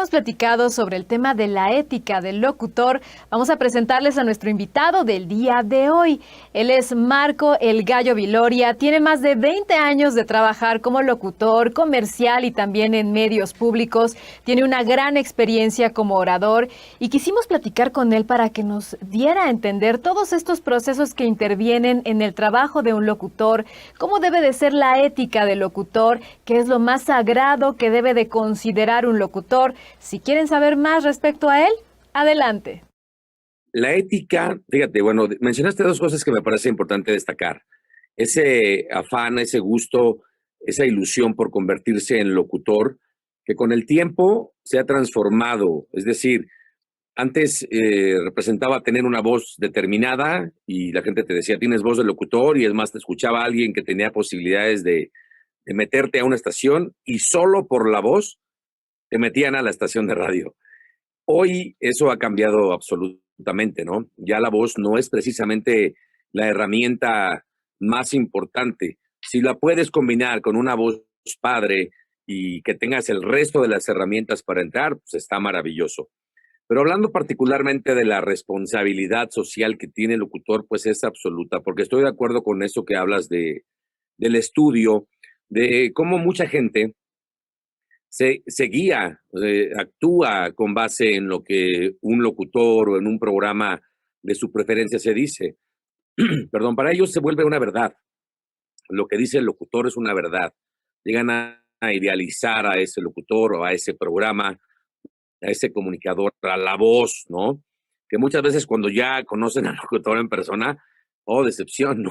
hemos platicado sobre el tema de la ética del locutor, vamos a presentarles a nuestro invitado del día de hoy. Él es Marco El Gallo Viloria, tiene más de 20 años de trabajar como locutor comercial y también en medios públicos. Tiene una gran experiencia como orador y quisimos platicar con él para que nos diera a entender todos estos procesos que intervienen en el trabajo de un locutor, cómo debe de ser la ética del locutor, qué es lo más sagrado que debe de considerar un locutor. Si quieren saber más respecto a él, adelante. La ética, fíjate, bueno, mencionaste dos cosas que me parece importante destacar. Ese afán, ese gusto, esa ilusión por convertirse en locutor, que con el tiempo se ha transformado. Es decir, antes representaba tener una voz determinada y la gente te decía, tienes voz de locutor, y es más, te escuchaba a alguien que tenía posibilidades de meterte a una estación y solo por la voz te metían a la estación de radio. Hoy eso ha cambiado absolutamente, ¿no? Ya la voz no es precisamente la herramienta más importante. Si la puedes combinar con una voz padre y que tengas el resto de las herramientas para entrar, pues está maravilloso. Pero hablando particularmente de la responsabilidad social que tiene el locutor, pues es absoluta, porque estoy de acuerdo con eso que hablas del estudio, de cómo mucha gente se guía, actúa con base en lo que un locutor o en un programa de su preferencia se dice. Perdón, para ellos se vuelve una verdad. Lo que dice el locutor es una verdad. Llegan a idealizar a ese locutor o a ese programa, a ese comunicador, a la voz, ¿no? Que muchas veces cuando ya conocen al locutor en persona, oh, decepción, ¿no?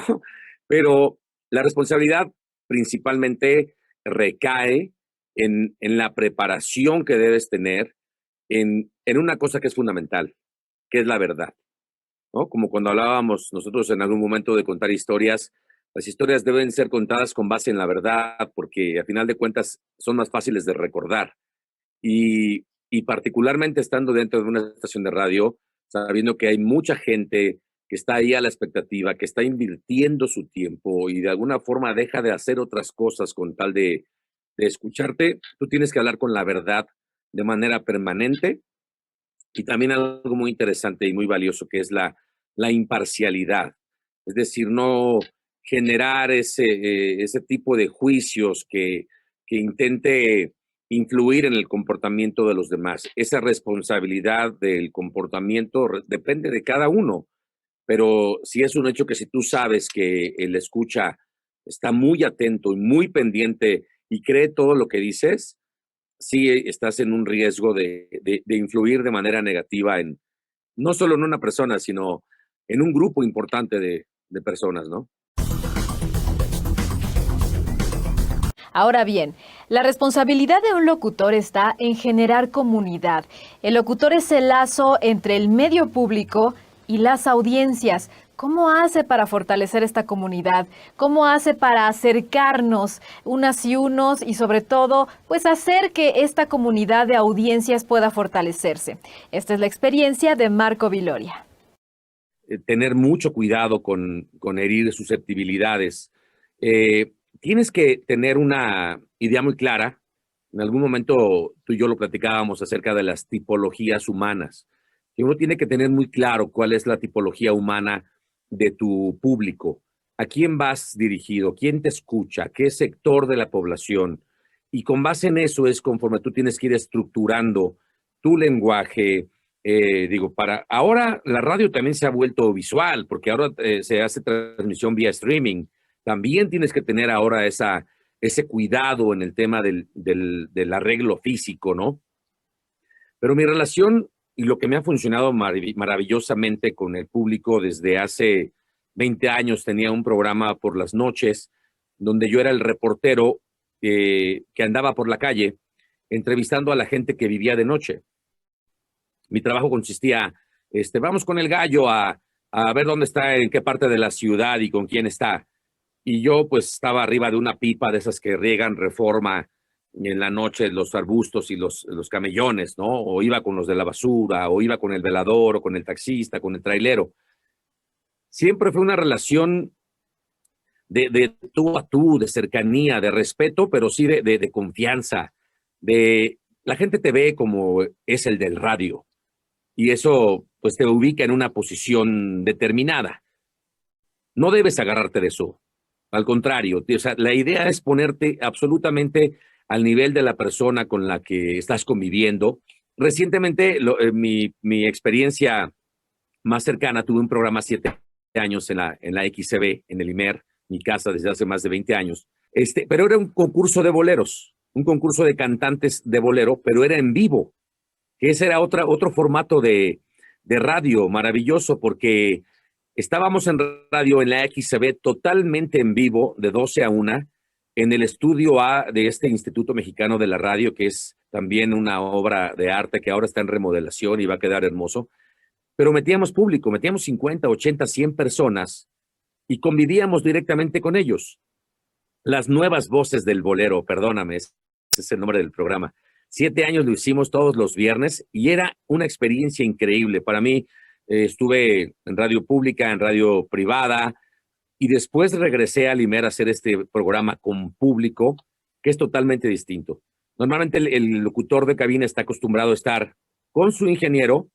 Pero la responsabilidad principalmente recae en la preparación que debes tener en una cosa que es fundamental, que es la verdad, ¿no? Como cuando hablábamos nosotros en algún momento de contar historias, las historias deben ser contadas con base en la verdad, porque a final de cuentas son más fáciles de recordar. Y particularmente estando dentro de una estación de radio, sabiendo que hay mucha gente que está ahí a la expectativa, que está invirtiendo su tiempo y de alguna forma deja de hacer otras cosas con tal de escucharte, tú tienes que hablar con la verdad de manera permanente. Y también algo muy interesante y muy valioso que es la imparcialidad. Es decir, no generar ese tipo de juicios que intente influir en el comportamiento de los demás. Esa responsabilidad del comportamiento depende de cada uno, pero si es un hecho que si tú sabes que el escucha está muy atento y muy pendiente y cree todo lo que dices, sí estás en un riesgo de influir de manera negativa en, no solo en una persona, sino en un grupo importante de personas, ¿no? Ahora bien, la responsabilidad de un locutor está en generar comunidad. El locutor es el lazo entre el medio público y las audiencias. ¿Cómo hace para fortalecer esta comunidad? ¿Cómo hace para acercarnos unas y unos y sobre todo, pues hacer que esta comunidad de audiencias pueda fortalecerse? Esta es la experiencia de Marco Viloria. Tener mucho cuidado con herir susceptibilidades. Eh, Tienes que tener una idea muy clara. En algún momento tú y yo lo platicábamos acerca de las tipologías humanas. Que uno tiene que tener muy claro cuál es la tipología humana de tu público. ¿A quién vas dirigido? ¿Quién te escucha? ¿Qué sector de la población? Y con base en eso es conforme tú tienes que ir estructurando tu lenguaje. Digo, para ahora la radio también se ha vuelto visual, porque ahora se hace transmisión vía streaming. También tienes que tener ahora ese cuidado en el tema del arreglo físico, ¿no? Pero mi relación y lo que me ha funcionado maravillosamente con el público desde hace 20 años, tenía un programa por las noches donde yo era el reportero que andaba por la calle entrevistando a la gente que vivía de noche. Mi trabajo consistía, vamos con el gallo a ver dónde está, en qué parte de la ciudad y con quién está. Y yo pues estaba arriba de una pipa de esas que riegan Reforma en la noche, los arbustos y los camellones, ¿no? O iba con los de la basura, o iba con el velador, o con el taxista, con el trailero. Siempre fue una relación de tú a tú, de cercanía, de respeto, pero sí de confianza, de la gente te ve como es el del radio y eso pues te ubica en una posición determinada. No debes agarrarte de eso. Al contrario, o sea, la idea es ponerte absolutamente al nivel de la persona con la que estás conviviendo. Recientemente, mi experiencia más cercana, tuve un programa 7 años en la XCB, en el IMER, mi casa desde hace más de 20 años. Pero era un concurso de boleros, un concurso de cantantes de bolero, pero era en vivo, que ese era otro formato de radio maravilloso, porque estábamos en radio en la XCB totalmente en vivo, de 12 a 1, en el estudio A de este Instituto Mexicano de la Radio, que es también una obra de arte que ahora está en remodelación y va a quedar hermoso. Pero metíamos público, metíamos 50, 80, 100 personas y convivíamos directamente con ellos. Las nuevas voces del bolero, perdóname, ese es el nombre del programa. 7 años lo hicimos todos los viernes y era una experiencia increíble. Para mí, estuve en radio pública, en radio privada, y después regresé a Limer a hacer este programa con público, que es totalmente distinto. Normalmente el locutor de cabina está acostumbrado a estar con su ingeniero,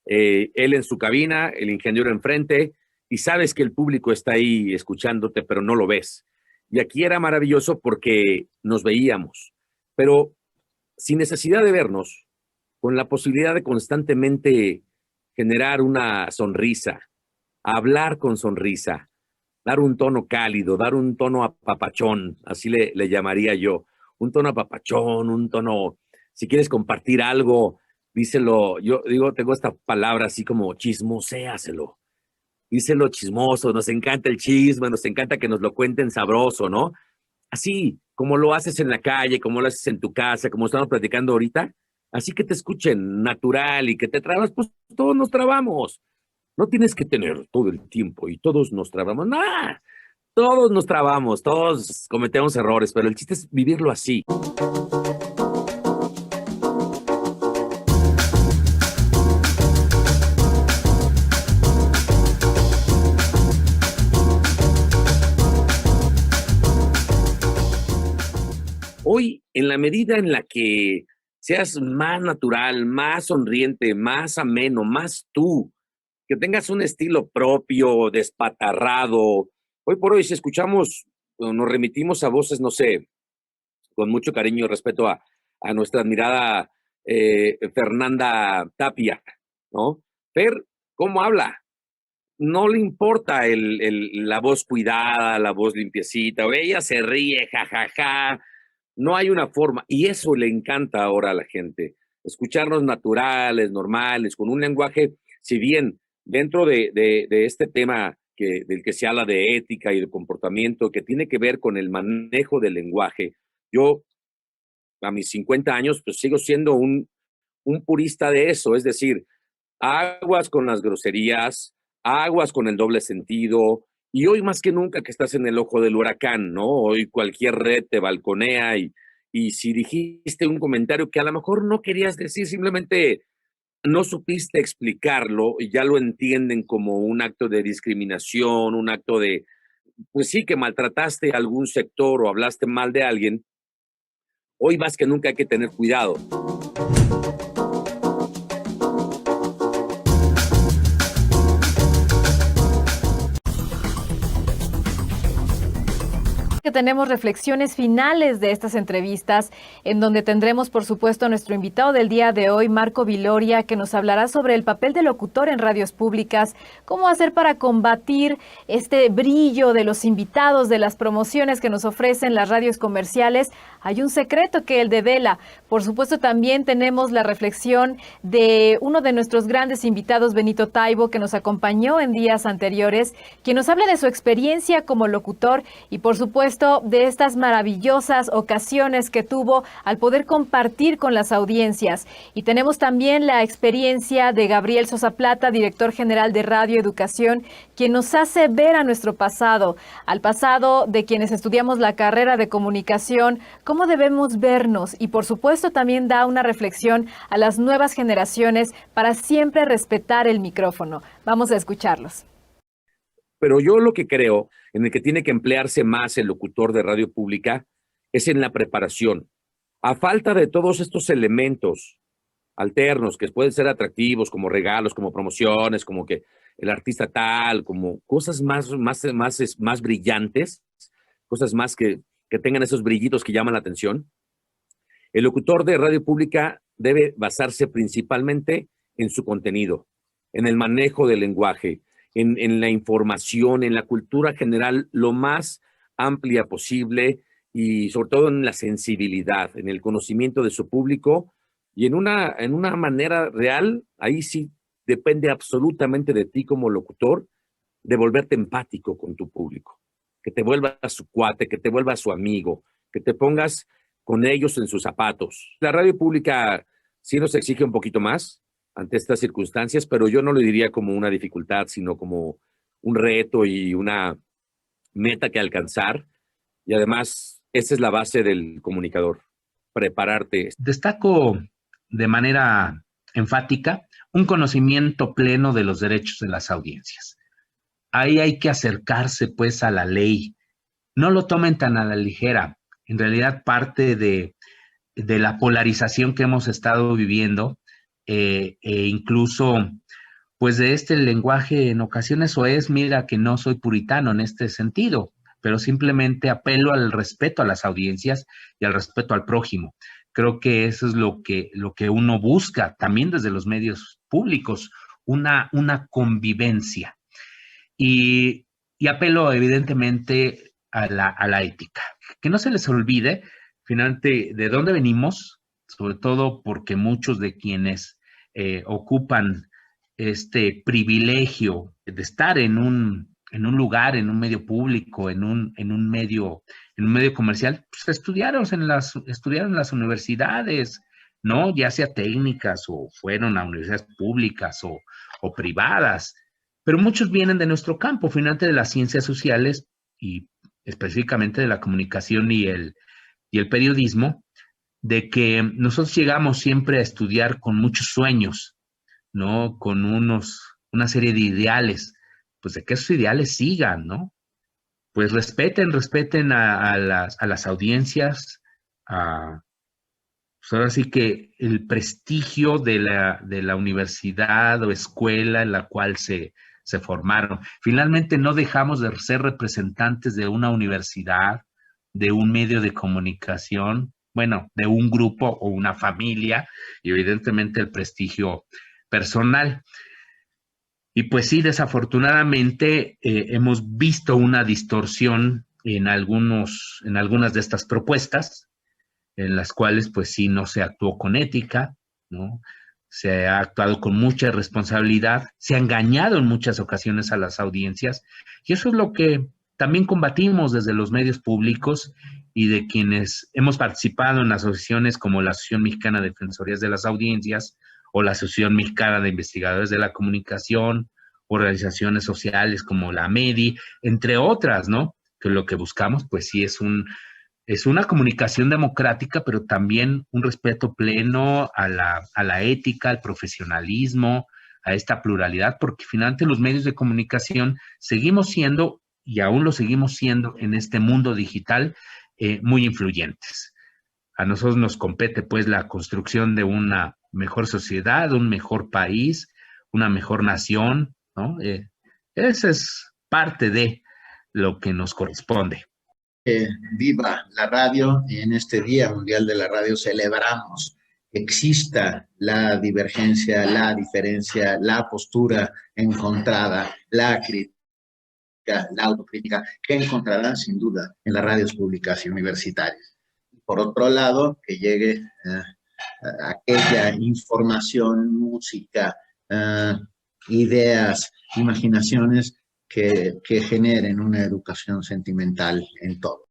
él en su cabina, el ingeniero enfrente, y sabes que el público está ahí escuchándote, pero no lo ves. Y aquí era maravilloso porque nos veíamos, pero sin necesidad de vernos, con la posibilidad de constantemente generar una sonrisa, hablar con sonrisa, dar un tono cálido, dar un tono apapachón, así le llamaría yo, un tono apapachón, un tono, si quieres compartir algo, díselo, yo digo, tengo esta palabra así como chismoséaselo, díselo chismoso, nos encanta el chisme, nos encanta que nos lo cuenten sabroso, ¿no? Así, como lo haces en la calle, como lo haces en tu casa, como estamos platicando ahorita, así que te escuchen natural y que te trabas, pues todos nos trabamos. No tienes que tener todo el tiempo y todos nos trabamos. ¡Nah! Todos nos trabamos, todos cometemos errores, pero el chiste es vivirlo así. Hoy, en la medida en la que seas más natural, más sonriente, más ameno, más tú, que tengas un estilo propio, despatarrado. Hoy por hoy, si escuchamos o nos remitimos a voces, no sé, con mucho cariño y respeto a nuestra admirada Fernanda Tapia, ¿no? Fer, ¿cómo habla? No le importa la voz cuidada, la voz limpiecita, o ella se ríe, jajaja. No hay una forma, y eso le encanta ahora a la gente, escucharnos naturales, normales, con un lenguaje, si bien dentro de este tema del que se habla de ética y de comportamiento, que tiene que ver con el manejo del lenguaje, yo a mis 50 años, pues sigo siendo un purista de eso, es decir, aguas con las groserías, aguas con el doble sentido, y hoy más que nunca que estás en el ojo del huracán, ¿no? Hoy cualquier red te balconea y si dijiste un comentario que a lo mejor no querías decir, simplemente no supiste explicarlo y ya lo entienden como un acto de discriminación, un acto de, pues sí, que maltrataste a algún sector o hablaste mal de alguien, hoy más que nunca hay que tener cuidado. Que tenemos reflexiones finales de estas entrevistas, en donde tendremos, por supuesto, a nuestro invitado del día de hoy, Marco Viloria, que nos hablará sobre el papel del locutor en radios públicas, cómo hacer para combatir este brillo de los invitados, de las promociones que nos ofrecen las radios comerciales. Hay un secreto que él devela. Por supuesto, también tenemos la reflexión de uno de nuestros grandes invitados, Benito Taibo, que nos acompañó en días anteriores, quien nos habla de su experiencia como locutor y, por supuesto, de estas maravillosas ocasiones que tuvo al poder compartir con las audiencias. Y tenemos también la experiencia de Gabriel Sosa Plata, director general de Radio Educación, quien nos hace ver a nuestro pasado, al pasado de quienes estudiamos la carrera de comunicación, cómo debemos vernos, y por supuesto también da una reflexión a las nuevas generaciones para siempre respetar el micrófono. Vamos a escucharlos. Pero yo lo que creo, en el que tiene que emplearse más el locutor de radio pública, es en la preparación. A falta de todos estos elementos alternos que pueden ser atractivos, como regalos, como promociones, como que el artista tal, como cosas más brillantes, cosas más que tengan esos brillitos que llaman la atención. El locutor de radio pública debe basarse principalmente en su contenido, en el manejo del lenguaje, en la información, en la cultura general, lo más amplia posible y sobre todo en la sensibilidad, en el conocimiento de su público y en una manera real. Ahí sí depende absolutamente de ti como locutor, de volverte empático con tu público, que te vuelvas su cuate, que te vuelvas su amigo, que te pongas con ellos en sus zapatos. La radio pública sí nos exige un poquito más ante estas circunstancias, pero yo no lo diría como una dificultad, sino como un reto y una meta que alcanzar. Y además, esa es la base del comunicador, prepararte. Destaco de manera enfática un conocimiento pleno de los derechos de las audiencias. Ahí hay que acercarse pues a la ley. No lo tomen tan a la ligera. En realidad parte de la polarización que hemos estado viviendo e incluso pues de este lenguaje en ocasiones, o es, mira que no soy puritano en este sentido, pero simplemente apelo al respeto a las audiencias y al respeto al prójimo. Creo que eso es lo que uno busca también desde los medios públicos, una convivencia. Y apelo evidentemente a la ética. Que no se les olvide, finalmente, de dónde venimos, sobre todo porque muchos de quienes ocupan este privilegio de estar en un lugar, en un medio público, en un medio comercial, pues estudiaron en las universidades, ¿no? Ya sea técnicas o fueron a universidades públicas o privadas, pero muchos vienen de nuestro campo, finalmente de las ciencias sociales y específicamente de la comunicación y el periodismo, de que nosotros llegamos siempre a estudiar con muchos sueños, ¿no? Con una serie de ideales, pues de que esos ideales sigan, ¿no? Pues respeten a las audiencias, pues ahora sí que el prestigio de la universidad o escuela en la cual se formaron. Finalmente no dejamos de ser representantes de una universidad, de un medio de comunicación, bueno, de un grupo o una familia, y evidentemente el prestigio personal. Y pues sí, desafortunadamente hemos visto una distorsión en algunas de estas propuestas, en las cuales pues sí no se actuó con ética, ¿no? Se ha actuado con mucha responsabilidad, se ha engañado en muchas ocasiones a las audiencias, y eso es lo que también combatimos desde los medios públicos y de quienes hemos participado en asociaciones como la Asociación Mexicana de Defensorías de las Audiencias o la Asociación Mexicana de Investigadores de la Comunicación, organizaciones sociales como la MEDI, entre otras, ¿no? Que lo que buscamos, pues sí, es una comunicación democrática, pero también un respeto pleno a la ética, al profesionalismo, a esta pluralidad, porque finalmente los medios de comunicación seguimos siendo, y aún lo seguimos siendo en este mundo digital, muy influyentes. A nosotros nos compete pues la construcción de una mejor sociedad, un mejor país, una mejor nación, ¿no? Esa es parte de lo que nos corresponde. Viva la radio, y en este Día Mundial de la Radio celebramos que exista la divergencia, la diferencia, la postura encontrada, la crítica, la autocrítica, que encontrarán sin duda en las radios públicas y universitarias. Por otro lado, que llegue aquella información, música, ideas, imaginaciones que generen una educación sentimental en todo.